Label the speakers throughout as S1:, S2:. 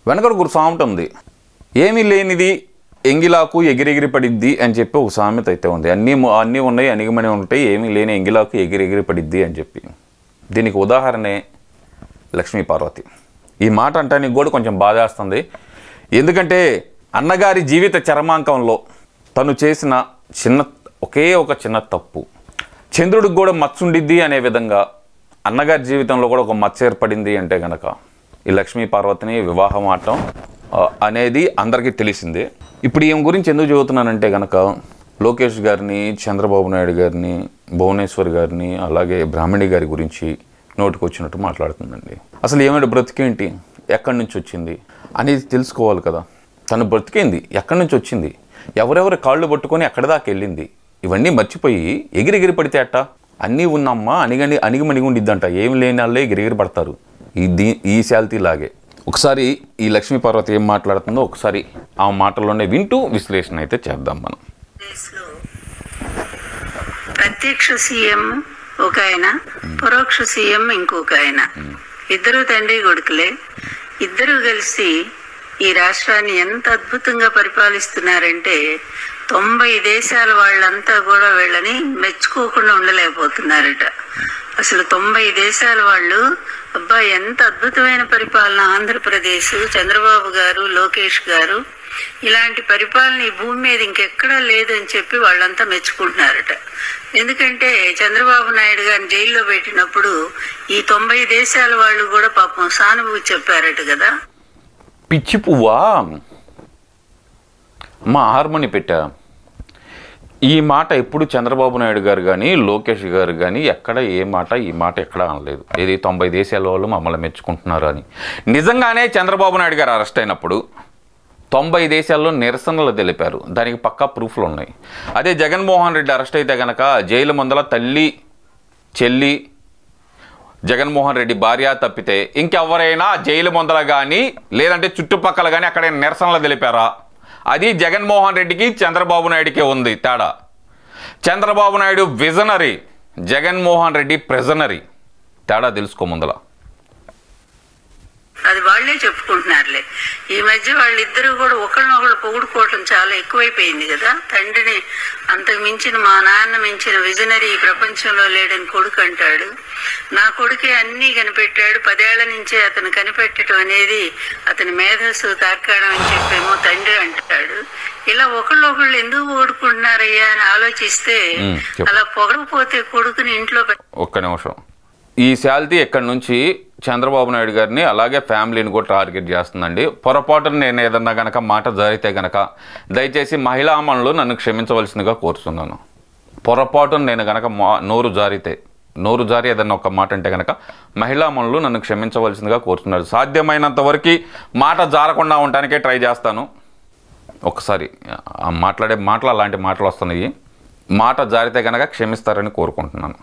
S1: వెనకడ ఒక సామెత ఉంది, ఏమీ లేనిది ఎంగిలాకు ఎగిరెగిరి పడిద్ది అని చెప్పి ఒక సామెత అయితే ఉంది. అన్నీ ఉన్నాయి, అణిగిమని ఉంటాయి, ఏమీ లేని ఎంగిలాకు ఎగిరెగిరి పడిద్ది అని చెప్పి. దీనికి ఉదాహరణే లక్ష్మీ పార్వతి. ఈ మాట అంటానికి కూడా కొంచెం బాధేస్తుంది. ఎందుకంటే అన్నగారి జీవిత చరమాంకంలో తను చేసిన ఒకే ఒక చిన్న తప్పు చంద్రుడికి కూడా మచ్చుండిద్ది అనే విధంగా అన్నగారి జీవితంలో కూడా ఒక మచ్చ ఏర్పడింది అంటే కనుక ఈ లక్ష్మీ పార్వతిని వివాహం ఆడటం అనేది అందరికీ తెలిసిందే. ఇప్పుడు ఈమె గురించి ఎందుకు చదువుతున్నానంటే కనుక లోకేష్ గారిని, చంద్రబాబు నాయుడు గారిని, భువనేశ్వర్ గారిని, అలాగే బ్రాహ్మణి గారి గురించి నోటికి వచ్చినట్టు మాట్లాడుతుందండి. అసలు ఏమైనా బ్రతికేంటి, ఎక్కడి నుంచి వచ్చింది అనేది తెలుసుకోవాలి కదా. తను బ్రతికేంది, ఎక్కడి నుంచి వచ్చింది, ఎవరెవరి కాళ్ళు పట్టుకొని ఎక్కడి దాకా వెళ్ళింది, ఇవన్నీ మర్చిపోయి ఎగిరెగిరి పడితే అట్ట. అన్నీ ఉన్నమ్మా అణిగిమణిగి ఉండిద్దంట, ఏమి లేని వాళ్ళే ఎగిరెగిరి పడతారు. ఈ శాల్తీ లాగే. ఒకసారి ఈ లక్ష్మీ పార్వతి ఏం మాట్లాడుతుందో ఒకసారి ఆ మాటల్లోనే వింటూ విశ్లేషణ అయితే చేద్దాం మనం.
S2: ప్రత్యక్ష సీఎం ఒక ఆయన, పరోక్ష సీఎం ఇంకొక ఆయన, ఇద్దరు తండ్రి కొడుకులే. ఇద్దరు కలిసి ఈ రాష్ట్రాన్ని ఎంత అద్భుతంగా పరిపాలిస్తున్నారంటే 90 దేశాల వాళ్ళంతా కూడా వీళ్ళని మెచ్చుకోకుండా ఉండలేకపోతున్నారట. అసలు 90 దేశాల వాళ్ళు అబ్బా ఎంత అద్భుతమైన పరిపాలన ఆంధ్రప్రదేశ్, చంద్రబాబు గారు, లోకేష్ గారు, ఇలాంటి పరిపాలన ఈ భూమి మీద ఇంకెక్కడా లేదని చెప్పి వాళ్ళంతా మెచ్చుకుంటున్నారట. ఎందుకంటే చంద్రబాబు నాయుడు గారిని జైల్లో పెట్టినప్పుడు ఈ 90 దేశాల వాళ్ళు కూడా పాపం సానుభూతి చెప్పారట కదా.
S1: పిచ్చి పువ్వా మా హార్మోని పెట్టా. ఈ మాట ఎప్పుడు చంద్రబాబు నాయుడు గారు కానీ, లోకేష్ గారు కానీ ఎక్కడ ఈ మాట ఎక్కడ అనలేదు. ఏది 90 దేశాల వాళ్ళు మమ్మల్ని మెచ్చుకుంటున్నారు అని. నిజంగానే చంద్రబాబు నాయుడు గారు అరెస్ట్ అయినప్పుడు 90 దేశాల్లో నిరసనలు తెలిపారు. దానికి పక్కా ప్రూఫ్లు ఉన్నాయి. అదే జగన్మోహన్ రెడ్డి అరెస్ట్ అయితే కనుక జైలు ముందల తల్లి, చెల్లి, జగన్మోహన్ రెడ్డి భార్య తప్పితే ఇంకెవరైనా జైలు ముందల కానీ లేదంటే చుట్టుపక్కల కానీ అక్కడ నిరసనలు తెలిపారా? అది జగన్మోహన్ రెడ్డికి, చంద్రబాబు నాయుడికే ఉంది తేడా. చంద్రబాబు నాయుడు విజనరీ, జగన్మోహన్ రెడ్డి ప్రెజనరీ. తేడా తెలుసుకో ముందల.
S2: అది వాళ్లే చెప్పుకుంటున్నారులే. ఈ మధ్య వాళ్ళిద్దరూ కూడా ఒకరినొకరు పొగుడుకోవటం చాలా ఎక్కువైపోయింది కదా. తండ్రిని అంతకు మించిన, మా నాన్న మించిన విజనరీ ఈ ప్రపంచంలో లేడని కొడుకు అంటాడు. నా కొడుకే అన్నీ కనిపెట్టాడు, 10 ఏళ్ల నుంచే అతను కనిపెట్టడం అనేది అతని మేధస్సు తార్కాణం అని చెప్పేమో తండ్రి అంటాడు. ఇలా ఒకళ్ళు ఎందుకు పొగుడుకుంటున్నారయ్యా అని ఆలోచిస్తే అలా పొగడకపోతే కొడుకుని ఇంట్లో
S1: ఒక్క నిమిషం. ఈ శాల్తీ ఎక్కడి నుంచి చంద్రబాబు నాయుడు గారిని అలాగే ఫ్యామిలీని కూడా టార్గెట్ చేస్తుందండి. పొరపాటున నేను ఏదన్నా కనుక మాట జారితే కనుక దయచేసి మహిళా అమలు నన్ను క్షమించవలసిందిగా కోరుతున్నాను. పొరపాటున నేను కనుక నోరు జారి ఏదన్నా ఒక మాట అంటే కనుక మహిళా అమలు నన్ను క్షమించవలసిందిగా కోరుతున్నాడు. సాధ్యమైనంత వరకు మాట జారకుండా ఉండటానికే ట్రై చేస్తాను. ఒకసారి మాట్లాడే మాటలు అలాంటి మాటలు వస్తున్నాయి. మాట జారితే కనుక క్షమిస్తారని కోరుకుంటున్నాను.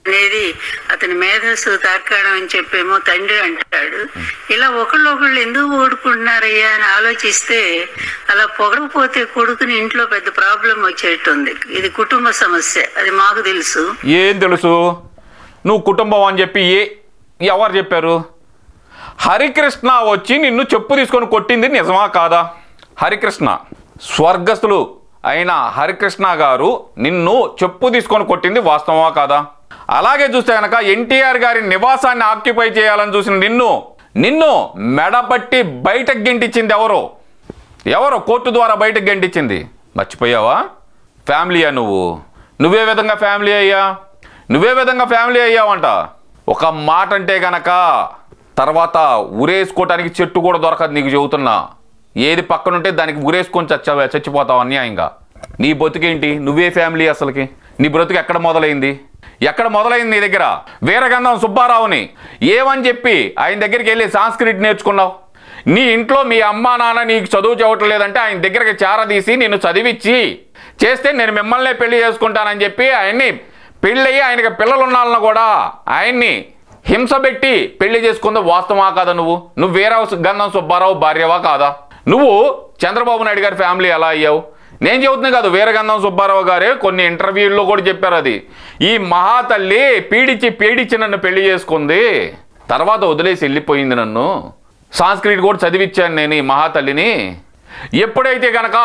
S2: అనేది అతని మేధస్సు తార్కాణం అని చెప్పేమో తండ్రి అంటాడు. ఇలా ఒకళ్ళు ఎందుకు ఓడుకుంటున్నారయ్యా అని ఆలోచిస్తే అలా పొగడకపోతే కొడుకుని ఇంట్లో పెద్ద ప్రాబ్లం వచ్చేటుంది. ఇది కుటుంబ సమస్య, అది మాకు తెలుసు.
S1: ఏం తెలుసు? నువ్వు కుటుంబం అని చెప్పి ఎవరు చెప్పారు? హరికృష్ణ వచ్చి నిన్ను చెప్పు తీసుకొని కొట్టింది నిజమా కాదా? హరికృష్ణ, స్వర్గస్థులు అయిన హరికృష్ణ గారు నిన్ను చెప్పు తీసుకొని కొట్టింది వాస్తవమా కాదా? అలాగే చూస్తే కనుక ఎన్టీఆర్ గారి నివాసాన్ని ఆక్యుపై చేయాలని చూసిన నిన్ను మెడబట్టి బయటకు గెంటించింది ఎవరో కోర్టు ద్వారా బయటకు గెంటించింది. మర్చిపోయావా? ఫ్యామిలీయా నువ్వే విధంగా ఫ్యామిలీ అయ్యావంట. ఒక మాట అంటే కనుక తర్వాత ఉరేసుకోవటానికి చెట్టు కూడా దొరకదు. నీకు చెబుతున్నా, ఏది పక్కనుంటే దానికి ఉరేసుకొని చచ్చిపోతావు అన్యాయంగా. నీ బతుకేంటి? నువ్వే ఫ్యామిలీ? అసలుకి నీ బ్రతుకు ఎక్కడ మొదలైంది నీ దగ్గర? వీరగంధం సుబ్బారావుని ఏమని చెప్పి ఆయన దగ్గరికి వెళ్ళి సాంస్క్రిట్ నేర్చుకున్నావు? నీ ఇంట్లో మీ అమ్మా నాన్న నీకు చదువు చదవట్లేదంటే ఆయన దగ్గరికి చేరదీసి నిన్ను చదివించి చేస్తే నేను మిమ్మల్నే పెళ్లి చేసుకుంటానని చెప్పి ఆయన్ని పెళ్ళయ్యి ఆయనకి పిల్లలు ఉన్నాళ్ళను కూడా ఆయన్ని హింస పెట్టి పెళ్లి చేసుకుంది వాస్తవా కాదా? నువ్వు వీరగంధం సుబ్బారావు భార్యవా కాదా? నువ్వు చంద్రబాబు నాయుడు గారి ఫ్యామిలీ ఎలా అయ్యావు? నేను చెబుతున్నా కాదు, వీరగంధం సుబ్బారావు గారే కొన్ని ఇంటర్వ్యూల్లో కూడా చెప్పారు. అది ఈ మహాతల్లి పీడించి నన్ను పెళ్లి చేసుకుంది, తర్వాత వదిలేసి వెళ్ళిపోయింది నన్ను. సాంస్క్రిట్ కూడా చదివించాను నేను ఈ మహాతల్లిని. ఎప్పుడైతే కనుక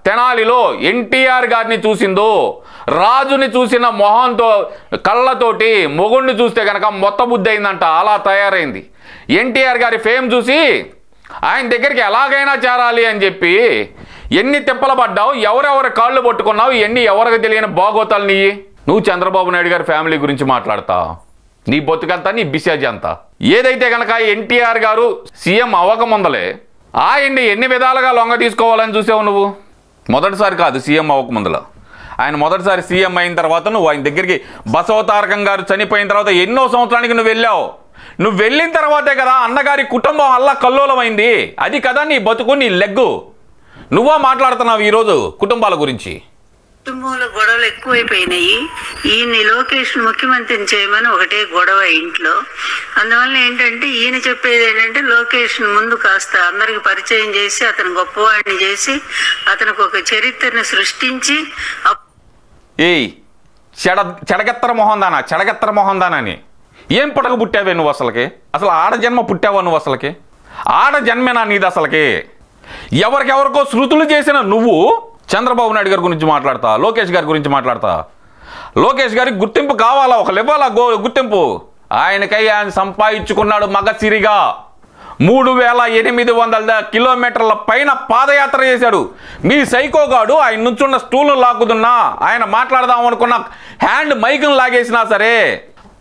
S1: తెనాలిలో ఎన్టీఆర్ గారిని చూసిందో, రాజుని చూసిన మొహంతో కళ్ళతోటి మొగుడిని చూస్తే కనుక మొత్త బుద్ధి అయిందంట. అలా తయారైంది. ఎన్టీఆర్ గారి ఫేమ్ చూసి ఆయన దగ్గరికి ఎలాగైనా చేరాలి అని చెప్పి ఎన్ని తిప్పలు పడ్డావు, ఎవరెవరి కాళ్ళు పట్టుకున్నావు, ఎన్ని ఎవరికి తెలియని బాగోతాలు నీ. నువ్వు చంద్రబాబు నాయుడు గారి ఫ్యామిలీ గురించి మాట్లాడతావు. నీ బొత్తుకంతా నీ బిసేజ్ అంతా. ఏదైతే కనుక ఎన్టీఆర్ గారు సీఎం అవ్వకముందలే ఆయన్ని ఎన్ని విధాలుగా లొంగ తీసుకోవాలని చూసావు నువ్వు. మొదటిసారి కాదు సీఎం అవ్వకముందల, ఆయన మొదటిసారి సీఎం అయిన తర్వాత నువ్వు ఆయన దగ్గరికి బసవతారకం గారు చనిపోయిన తర్వాత ఎన్నో సంవత్సరానికి నువ్వు వెళ్ళావు. నువ్వు వెళ్ళిన తర్వాతే కదా అన్నగారి కుటుంబం అల్లా కల్లోలమైంది. అది కదా నీ బతుకు, నీ లెగ్గు. నువ్వా మాట్లాడుతున్నావు ఈరోజు కుటుంబాల గురించి.
S2: కుటుంబంలో గొడవలు ఎక్కువైపోయినాయి. ఈయన్ని లోకేష్ ముఖ్యమంత్రిని చేయమని ఒకటే గొడవ ఇంట్లో. అందువల్ల ఏంటంటే ఈయన చెప్పేది ఏంటంటే లోకేష్ ముందు కాస్త అందరికి పరిచయం చేసి అతను గొప్పవాడిని చేసి అతనికి ఒక చరిత్రను సృష్టించి
S1: చెడగెత్తర మొహందానని ఏం పుట్టక పుట్టావే నువ్వు అసలుకి? అసలు ఆడజన్మ పుట్టావా నువ్వు అసలుకి? ఆడజన్మేనా నీది అసలుకి? ఎవరికెవరికో శృతులు చేసిన నువ్వు చంద్రబాబు నాయుడు గారి గురించి మాట్లాడతా, లోకేష్ గారి గురించి మాట్లాడతా. లోకేష్ గారికి గుర్తింపు కావాలా, ఒకళ్ళు ఇవ్వాలా గుర్తింపు. ఆయన సంపాదించుకున్నాడు మగసిరిగా 3800 కిలోమీటర్ల పైన పాదయాత్ర చేశాడు. మీ సైకోగాడు ఆయన నుంచున్న స్టూల్ను లాక్కుతున్నా, ఆయన మాట్లాడదాం అనుకున్న హ్యాండ్ మైక్ను లాగేసినా సరే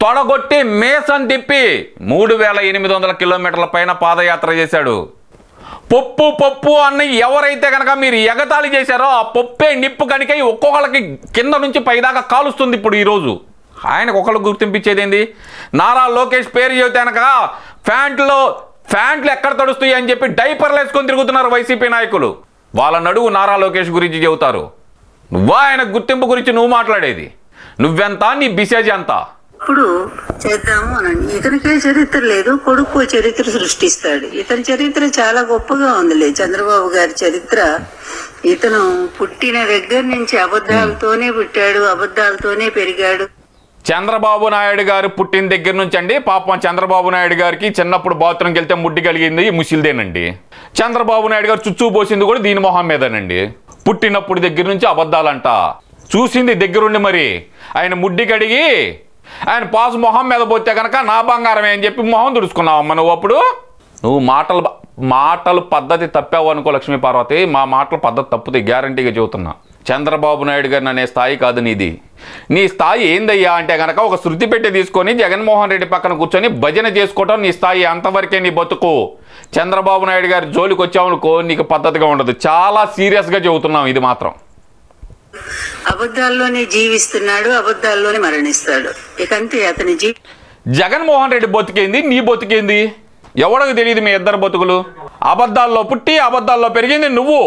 S1: తొడగొట్టి మేసం తిప్పి 3800 కిలోమీటర్ల పైన పాదయాత్ర చేశాడు. పప్పు అన్న ఎవరైతే కనుక మీరు ఎగతాళి చేశారో ఆ పప్పే నిప్పు కనుకై ఒక్కొక్కళ్ళకి కింద నుంచి పైదాకా కాలుస్తుంది. ఇప్పుడు ఈరోజు ఆయనకు ఒకళ్ళు గుర్తింపించేదేంది? నారా లోకేష్ పేరు చెబితే కనుక ఫ్యాంట్లు ఎక్కడ తడుస్తాయి అని చెప్పి డైపర్లు వేసుకొని తిరుగుతున్నారు వైసీపీ నాయకులు. వాళ్ళ నడువు నారా లోకేష్ గురించి చెబుతారు. నువ్వా ఆయన గుర్తింపు గురించి నువ్వు మాట్లాడేది? నువ్వెంత, నీ బిసేజ్ ఎంత?
S2: ఇప్పుడు చేద్దాము అనండి. ఇతనికే చరిత్ర లేదు, కొడుకు చరిత్ర సృష్టిస్తాడు. ఇతని చరిత్ర చాలా గొప్పగా ఉందిలే. చంద్రబాబు గారి చరిత్ర, ఇతను పుట్టిన దగ్గర నుంచి అబద్ధాలతోనే పుట్టాడు, అబద్ధాలతోనే పెరిగాడు.
S1: చంద్రబాబు నాయుడు గారు పుట్టిన దగ్గర నుంచి అండి పాపం చంద్రబాబు నాయుడు గారికి చిన్నప్పుడు బాత్రూమ్కి వెళ్తే ముడ్డి కలిగింది ముసిల్దేనండి. చంద్రబాబు నాయుడు గారు చుచ్చు పోసింది కూడా దీని మొహం మీదనండి. పుట్టినప్పుడు దగ్గర నుంచి అబద్ధాలంట. చూసింది దగ్గరుండి మరి ఆయన ముడ్డి కడిగి ఆయన పాసు మొహం మీద పోతే కనుక నా బంగారమే అని చెప్పి మొహం తుడుచుకున్నావమ్మ నువ్వు. అప్పుడు నువ్వు మాటలు పద్ధతి తప్పావు అనుకో లక్ష్మీ పార్వతి. మా మాటల పద్ధతి తప్పుతాయి, గ్యారంటీగా చెబుతున్నా. చంద్రబాబు నాయుడు గారిని అనే స్థాయి కాదు నీది. నీ స్థాయి ఏందయ్యా అంటే కనుక ఒక శృతి పెట్టి తీసుకొని జగన్మోహన్ రెడ్డి పక్కన కూర్చొని భజన చేసుకోవటం నీ స్థాయి. అంతవరకే నీ బతుకు. చంద్రబాబు నాయుడు గారి జోలికి వచ్చావనుకో నీకు పద్ధతిగా ఉండదు. చాలా సీరియస్గా చెబుతున్నాం ఇది మాత్రం.
S2: అబద్ధాల్లోనే జీవిస్తున్నాడు, అబద్ధాల్లోనే మరణిస్తాడు. ఇకంతే అతని
S1: జగన్మోహన్ రెడ్డి బతికేంది, నీ బతికేంది ఎవరికి తెలియదు. మీ ఇద్దరు బతుకులు అబద్ధాల్లో పుట్టి అబద్ధాల్లో పెరిగింది నువ్వు.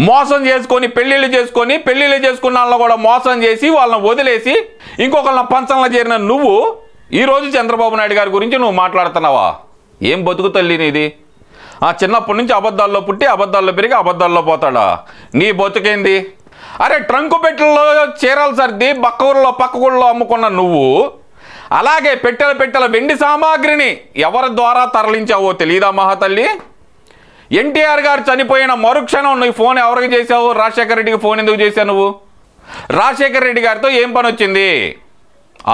S1: మోసం చేసుకొని పెళ్ళిళ్ళు చేసుకున్న వాళ్ళని కూడా మోసం చేసి వాళ్ళని వదిలేసి ఇంకొకళ్ళని పంచంలో చేరిన నువ్వు ఈరోజు చంద్రబాబు నాయుడు గారి గురించి నువ్వు మాట్లాడుతున్నావా? ఏం బతుకు తల్లి నీది? చిన్నప్పటి నుంచి అబద్ధాల్లో పుట్టి అబద్ధాల్లో పెరిగి అబద్ధాల్లో పోతాడా? నీ బతుకేంది? అరే ట్రంకు పెట్టెల్లో చీరలు సర్ది పక్క ఊళ్ళో అమ్ముకున్న నువ్వు అలాగే పెట్టెల వెండి సామాగ్రిని ఎవరి ద్వారా తరలించావో తెలియదా మహాతల్లి? ఎన్టీఆర్ గారు చనిపోయిన మరుక్షణం నువ్వు ఫోన్ ఎవరికి చేసావు? రాజశేఖర రెడ్డికి ఫోన్ ఎందుకు చేశావు నువ్వు? రాజశేఖర రెడ్డి గారితో ఏం పని వచ్చింది?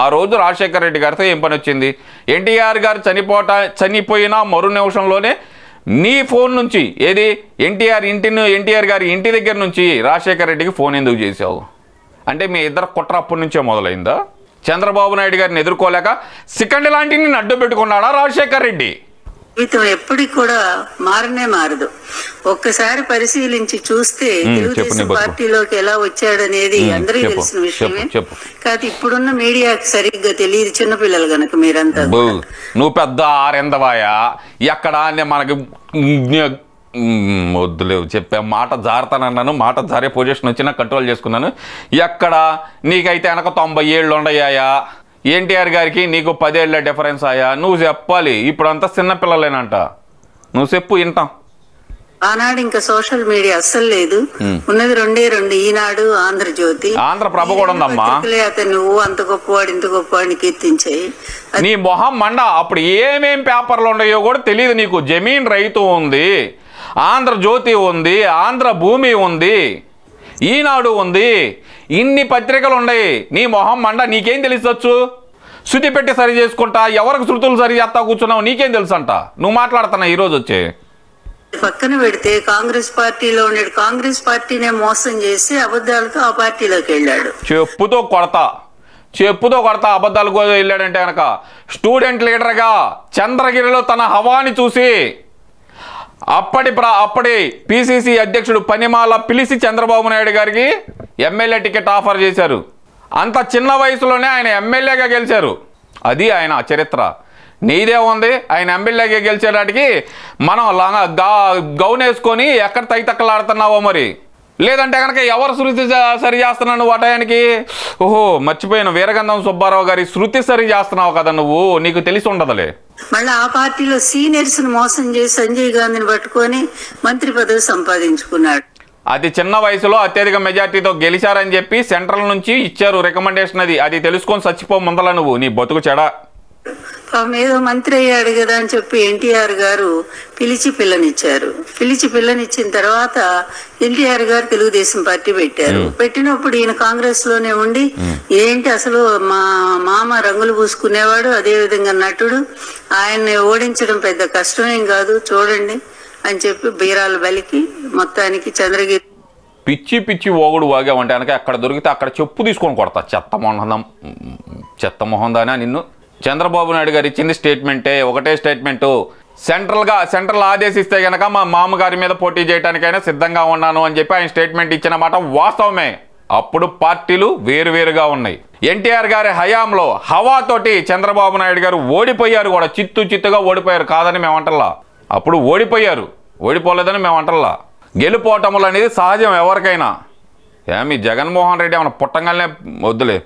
S1: ఆ రోజు రాజశేఖర రెడ్డి గారితో ఏం పని వచ్చింది? ఎన్టీఆర్ గారు చనిపోయిన మరు నిమిషంలోనే నీ ఫోన్ నుంచి ఏది ఎన్టీఆర్ గారి ఇంటి దగ్గర నుంచి రాజశేఖర రెడ్డికి ఫోన్ ఎందుకు చేసావు? అంటే మీ ఇద్దరు కుట్ర అప్పటి నుంచే మొదలైందా? చంద్రబాబు నాయుడు గారిని ఎదుర్కోలేక సెకండ్ లాంటిని అడ్డు పెట్టుకున్నాడా రాజశేఖర రెడ్డి?
S2: జీవితం ఎప్పటికి కూడా మారదు. ఒక్కసారి పరిశీలించి చూస్తే తెలుగుదేశం పార్టీలోకి ఎలా వచ్చాడనేది అందరికీ తెలిసిన విషయమే. కాదు ఇప్పుడున్న మీడియాకి సరిగ్గా తెలియదు చిన్నపిల్లలు గనక. మీరంతా
S1: నువ్వు పెద్ద ఆరెందవాయా ఎక్కడ మనకి వద్దులేవు చెప్పే మాట జారుతానన్నాను. మాట జారే పొజిషన్ వచ్చినా కంట్రోల్ చేసుకున్నాను. ఎక్కడ నీకైతే వెనక 90 ఏళ్ళు ఉండయ్యాయా? ఎన్టీఆర్ గారికి నీకు 10 ఏళ్ళ డిఫరెన్స్ అయ్యా? నువ్వు చెప్పాలి. ఇప్పుడంతా చిన్నపిల్లలేనంట. నువ్వు చెప్పు వింటాం.
S2: ఆనాడు ఇంకా సోషల్ మీడియా అస్సలు లేదు. ఉన్నది రెండు ఈనాడు, ఆంధ్రజ్యోతి,
S1: ఆంధ్రప్రభ కూడా ఉందమ్మా.
S2: అతను నువ్వు అంత గొప్పవాడు ఇంత గొప్పవాడిని కీర్తించాయి.
S1: నీ మొహం మండ. అప్పుడు ఏమేం పేపర్లు ఉన్నాయో కూడా తెలియదు నీకు. జమీన్ రైతు ఉంది, ఆంధ్రజ్యోతి ఉంది, ఆంధ్ర భూమి ఉంది, ఈనాడు ఉంది, ఇన్ని పత్రికలు ఉన్నాయి. నీ మొహం మండ. నీకేం తెలుసొచ్చు? శృతి పెట్టి సరి చేసుకుంటా, ఎవరికి శృతులు సరి చేస్తా కూర్చున్నావు నీకేం తెలుసు అంట. నువ్వు మాట్లాడుతున్నా ఈరోజు వచ్చి.
S2: పక్కన పెడితే కాంగ్రెస్ పార్టీలో ఉండే కాంగ్రెస్ పార్టీనే మోసం చేసి అబద్ధాలతో ఆ పార్టీలోకి వెళ్ళాడు.
S1: చెప్పుతో కొడతా అబద్ధాలు వెళ్ళాడంటే కనుక స్టూడెంట్ లీడర్గా చంద్రగిరిలో తన హవాని చూసి అప్పటి పిసిసి అధ్యక్షుడు పనిమాల పిలిచి చంద్రబాబు నాయుడు గారికి ఎమ్మెల్యే టికెట్ ఆఫర్ చేశారు. అంత చిన్న వయసులోనే ఆయన ఎమ్మెల్యేగా గెలిచారు. అది ఆయన చరిత్ర. నీదే ఉంది. ఆయన ఎమ్మెల్యేగా గెలిచేటానికి మనం గౌన్ వేసుకొని ఎక్కడ తైతక్కలాడుతున్నావో మరి. లేదంటే కనుక ఎవరు శృతి సరి చేస్తున్నావు నువ్వు అటాయానికి? ఓహో మర్చిపోయాను, వీరగంధం సుబ్బారావు గారి శృతి సరి చేస్తున్నావు కదా నువ్వు. నీకు తెలిసి ఉండదులే.
S2: మళ్ళీ ఆ పార్టీలో సీనియర్స్ ను మోసం చేసి సంజయ్ గాంధీని పట్టుకొని మంత్రి పదవి సంపాదించుకున్నాడు.
S1: అతి చిన్న వయసులో అత్యధిక మెజార్టీతో గెలిచారని చెప్పి సెంట్రల్ నుంచి ఇచ్చారు రికమెండేషన్. అది తెలుసుకొని చచ్చిపో ముందల నువ్వు. నీ బతుకు చెడా.
S2: ఏదో మంత్రి అయ్యాడు కదా అని చెప్పి ఎన్టీఆర్ గారు పిలిచి పిల్లనిచ్చిన తర్వాత ఎన్టీఆర్ గారు తెలుగుదేశం పార్టీ పెట్టారు. పెట్టినప్పుడు ఈయన కాంగ్రెస్ లోనే ఉండి ఏంటి అసలు మా మామ రంగులు పూసుకునేవాడు, అదే విధంగా నటుడు, ఆయన్ని ఓడించడం పెద్ద కష్టమేం కాదు చూడండి అని చెప్పి బీరాలు బలికి మొత్తానికి చంద్రగిరి
S1: పిచ్చి ఓగుడు వాగావంటే కనుక ఎక్కడ దొరికితే అక్కడ చెప్పు తీసుకొని కొడతా. చెత్త మొహం దానా నిన్ను. చంద్రబాబు నాయుడు గారు ఇచ్చింది స్టేట్మెంటే, ఒకటే స్టేట్మెంటు. సెంట్రల్ ఆదేశిస్తే గనక మా మామగారి మీద పోటీ చేయడానికైనా సిద్ధంగా ఉన్నాను అని చెప్పి ఆయన స్టేట్మెంట్ ఇచ్చిన మాట వాస్తవమే. అప్పుడు పార్టీలు వేరువేరుగా ఉన్నాయి. ఎన్టీఆర్ గారి హయాంలో హవాతోటి చంద్రబాబు నాయుడు గారు ఓడిపోయారు కూడా. చిత్తుగా ఓడిపోయారు. కాదని మేము అంటల్లా. అప్పుడు ఓడిపోలేదని మేము అంటల్లా. గెలుపోటములు అనేది సహజం ఎవరికైనా. మీ జగన్మోహన్ రెడ్డి ఏమైనా పుట్టంగానే వద్దులే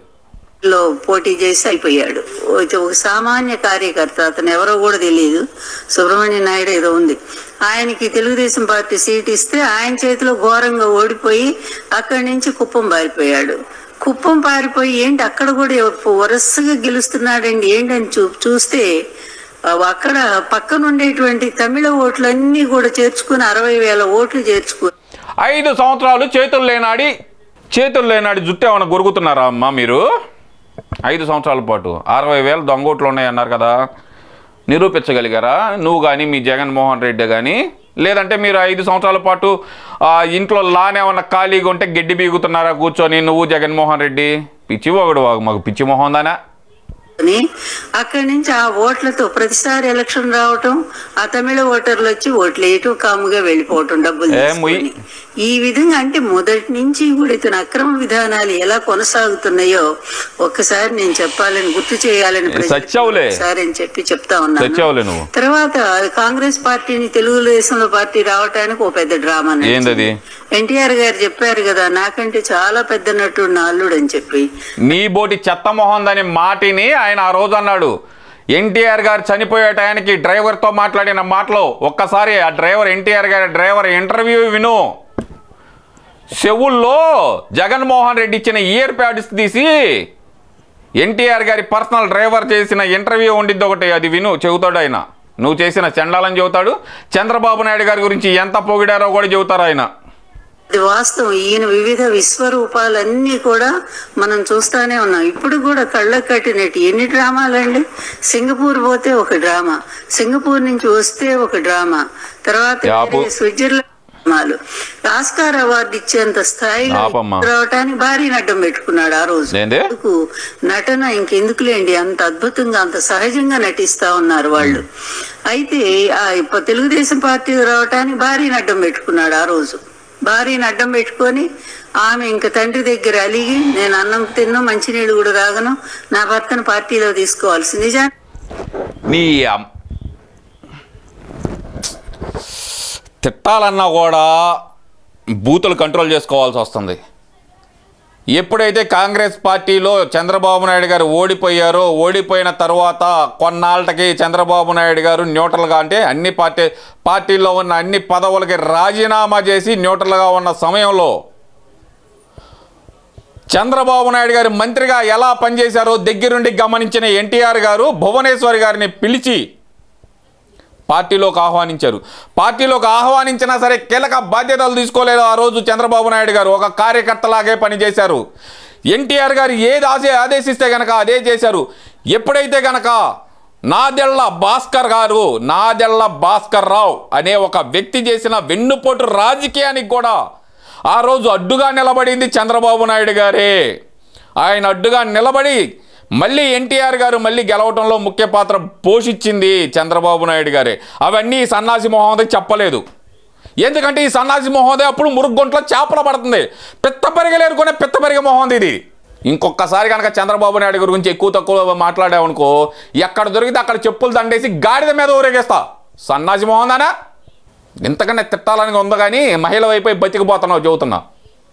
S2: లో పోటీ చేసి అయిపోయాడు. ఒక సామాన్య కార్యకర్త, అతను ఎవరో కూడా తెలియదు, సుబ్రహ్మణ్య నాయుడు ఏదో ఉంది. ఆయనకి తెలుగుదేశం పార్టీ సీట్ ఇస్తే ఆయన చేతిలో ఘోరంగా ఓడిపోయి అక్కడి నుంచి కుప్పం పారిపోయి ఏంటి అక్కడ కూడా వరుసగా గెలుస్తున్నాడండి ఏంటని చూస్తే అక్కడ పక్కన ఉండేటువంటి తమిళ ఓట్లన్నీ కూడా చేర్చుకుని 60,000 ఓట్లు చేర్చుకుని
S1: 5 సంవత్సరాలు చేతులు లేనాడి జుట్టు ఏమైనా గొరుగుతున్నారా అమ్మా మీరు? 5 సంవత్సరాల పాటు 60,000 దొంగోట్లు ఉన్నాయన్నారు కదా. నిరూపించగలిగారా నువ్వు కానీ మీ జగన్మోహన్ రెడ్డి కానీ? లేదంటే మీరు 5 సంవత్సరాల పాటు ఇంట్లో లానేమన్నా ఖాళీగా ఉంటే గడ్డి బీగుతున్నారా కూర్చొని నువ్వు జగన్మోహన్ రెడ్డి? పిచ్చి ఒకడు మాకు పిచ్చి మొహం దానా?
S2: అక్కడి నుంచి ఆ ఓట్లతో ప్రతిసారి ఎలక్షన్ రావటం, ఆ తమిళ ఓటర్లు వచ్చి ఓట్లు వేయటం, కాముగా వెళ్ళిపోవటం డబ్బులు తీసుకొని. ఈ విధంగా అంటే మొదటి నుంచి కూడా ఇతను అక్రమ విధానాలు ఎలా కొనసాగుతున్నాయో ఒక్కసారి నేను చెప్పాలని గుర్తు చేయాలని సరే అని చెప్పి చెప్తా ఉన్నాను. తర్వాత కాంగ్రెస్ పార్టీని తెలుగుదేశంలో పార్టీ రావటానికి ఓ పెద్ద డ్రామా. ఎన్టీఆర్ గారు చెప్పారు కదా నాకంటే చాలా పెద్ద నటుడు నా అల్లుడు అని చెప్పి.
S1: నీ బోటి చెత్త మొహం దాని మాటిని ఆయన ఆ రోజు అన్నాడు. ఎన్టీఆర్ గారు చనిపోయే టయానికి డ్రైవర్తో మాట్లాడిన మాటలో ఒక్కసారి ఆ ఎన్టీఆర్ గారి డ్రైవర్ ఇంటర్వ్యూ విను. చెవుల్లో జగన్మోహన్ రెడ్డి ఇచ్చిన ఇయర్ ప్యాడ్స్ తీసి ఎన్టీఆర్ గారి పర్సనల్ డ్రైవర్ చేసిన ఇంటర్వ్యూ ఉండిద్ది ఒకటి, అది విను. చెబుతాడు ఆయన. నువ్వు చేసిన చండాలని చెబుతాడు. చంద్రబాబు నాయుడు గారి గురించి ఎంత పొగిడారో కూడా చెబుతారు ఆయన.
S2: అది వాస్తవం. ఈయన వివిధ విశ్వరూపాలన్నీ కూడా మనం చూస్తానే ఉన్నాం. ఇప్పుడు కూడా కళ్ళకు కట్టినట్టు ఎన్ని డ్రామాలండి. సింగపూర్ పోతే ఒక డ్రామా, సింగపూర్ నుంచి వస్తే ఒక డ్రామా, తర్వాత స్విట్జర్లాండ్ డ్రామాలు, ఆస్కార్ అవార్డు ఇచ్చేంత స్థాయిలో రావటానికి భారీ నడ్డం పెట్టుకున్నాడు ఆ రోజు. నటన ఇంకెందుకులేండి, అంత అద్భుతంగా అంత సహజంగా నటిస్తా ఉన్నారు వాళ్ళు. అయితే తెలుగుదేశం పార్టీ రావటానికి భారీ నడ్డం పెట్టుకున్నాడు ఆ రోజు. భార్యను అడ్డం పెట్టుకొని ఆమె ఇంక తండ్రి దగ్గర అలిగి నేను అన్నం తిన్నా మంచినీళ్ళు కూడా తాగను, నా భర్తను పార్టీలో తీసుకోవాల్సి. నిజాన్ని
S1: తిట్టాలన్నా కూడా బూతులు కంట్రోల్ చేసుకోవాల్సి వస్తుంది. ఎప్పుడైతే కాంగ్రెస్ పార్టీలో చంద్రబాబు నాయుడు గారు ఓడిపోయారో, ఓడిపోయిన తర్వాత కొన్నాళ్ళకి చంద్రబాబు నాయుడు గారు న్యూట్రల్గా, అంటే అన్ని పార్టీల్లో ఉన్న అన్ని పదవులకి రాజీనామా చేసి న్యూట్రల్గా ఉన్న సమయంలో చంద్రబాబు నాయుడు గారు మంత్రిగా ఎలా పనిచేశారో దగ్గరుండి గమనించిన ఎన్టీఆర్ గారు భువనేశ్వరి గారిని పిలిచి పార్టీలోకి ఆహ్వానించారు. పార్టీలోకి ఆహ్వానించినా సరే కీలక బాధ్యతలు తీసుకోలేదు ఆ రోజు చంద్రబాబు నాయుడు గారు. ఒక కార్యకర్తలాగే పనిచేశారు. ఎన్టీఆర్ గారు ఏది ఆదేశిస్తే కనుక అదే చేశారు. ఎప్పుడైతే కనుక నాదెళ్ల భాస్కర్ రావు అనే ఒక వ్యక్తి చేసిన వెన్నుపోటు రాజకీయానికి కూడా ఆ రోజు అడ్డుగా నిలబడింది చంద్రబాబు నాయుడు గారే. ఆయన అడ్డుగా నిలబడి మళ్ళీ ఎన్టీఆర్ గారు మళ్ళీ గెలవటంలో ముఖ్య పాత్ర పోషించింది చంద్రబాబు నాయుడు గారే. అవన్నీ సన్నాసి మహోదయ్ చెప్పలేదు. ఎందుకంటే ఈ సన్నాసి మహోదయ్ అప్పుడు మురుగుంట్లో చేపల పడుతుంది. పిత్తపరిగలేరుకునే పిత్తపరిగ మహోదయ్ ఇది. ఇంకొకసారి కనుక చంద్రబాబు నాయుడు గురించి ఎక్కువ తక్కువ మాట్లాడామనుకో, ఎక్కడ దొరికితే అక్కడ చెప్పులు దండేసి గాడిద మీద ఊరేగేస్తా. సన్నాసి మహోదయనా ఇంతకన్నా తిట్టాలని ఉందో కానీ మహిళ వైపు బతికిపోతున్నావు చెబుతున్నా.